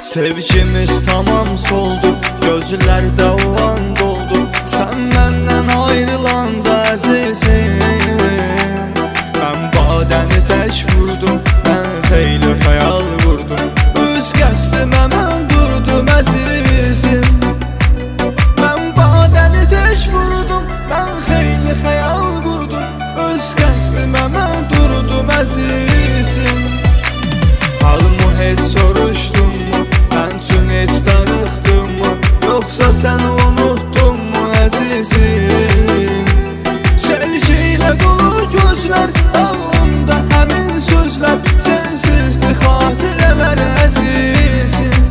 Sevgimiz tamam soldu, gözlerde o an doldu. Sen benden ayrılanda əzizim, ben badəni tək vurdum, ben xeyli xəyal vurdum. Öz qəstimə mən durdum əzizim, ben badəni tək vurdum, ben xeyli xəyal vurdum. Öz qəstimə mən durdum əzizim. Halımı heç soruşdunmu, mən üçün heç danıxdınmı, yoxsa sən unuttunmu əzizim? Sevgiyle dolu gözler, ağlımda həmin sözler, sensizdi xatirələr əzizim.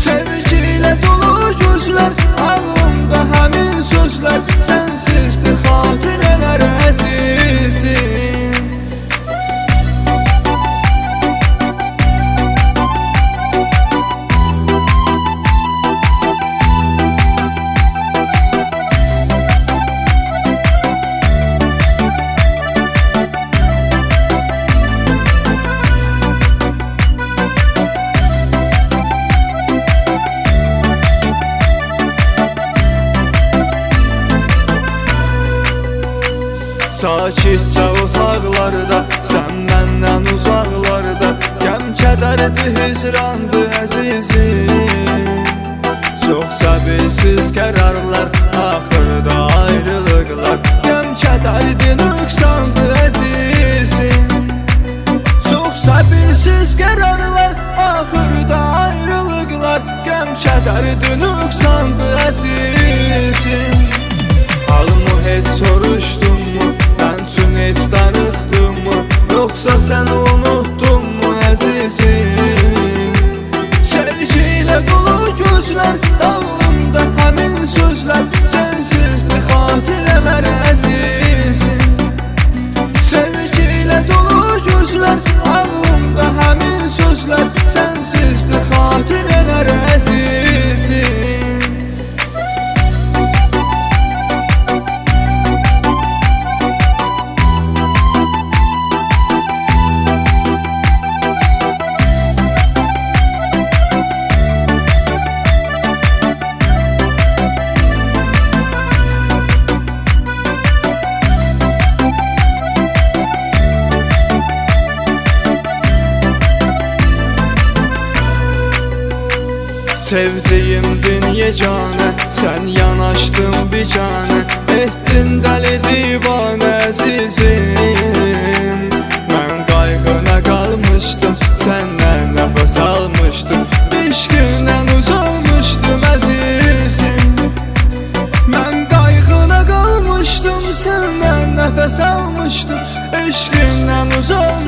Sevgiyle dolu gözler, ağlımda həmin sözler, sensizdi xatirələr əzizim. Sakitcə otaqlarda, sən məndən uzaqlarda, qəm kədərdi, hicrandı əzizim. Çox səbirsiz qərarlar, axırda ayrılıqlar, qəm kədərdi, nöqsandı əzizim. Çox səbirsiz qərarlar, axırda ayrılıqlar, qəm kədərdi, nöqsandı əzizim. Halımı heç soruşdunmu, mən üçün heç danıxdınmı, yoxsa sən unuttunmu əzizim? Sevgiyle dolu gözler, ağlımda həmin sözler, sensizdi xatirələr əzizim. Sevgiyle dolu gözler, ağlımda həmin sözler, sensizdi xatirələr əzizim. Sevdiğimdin yeganə, sən yanaşdın biganə, etdin dəli divanə əzizim. Mən qayğına qalmışdım, səndən nəfəs almışdım, eşqindən uzalmışdım əzizim. Mən qayğına qalmışdım, səndən nəfəs almışdım, eşqindən uzalmışdım.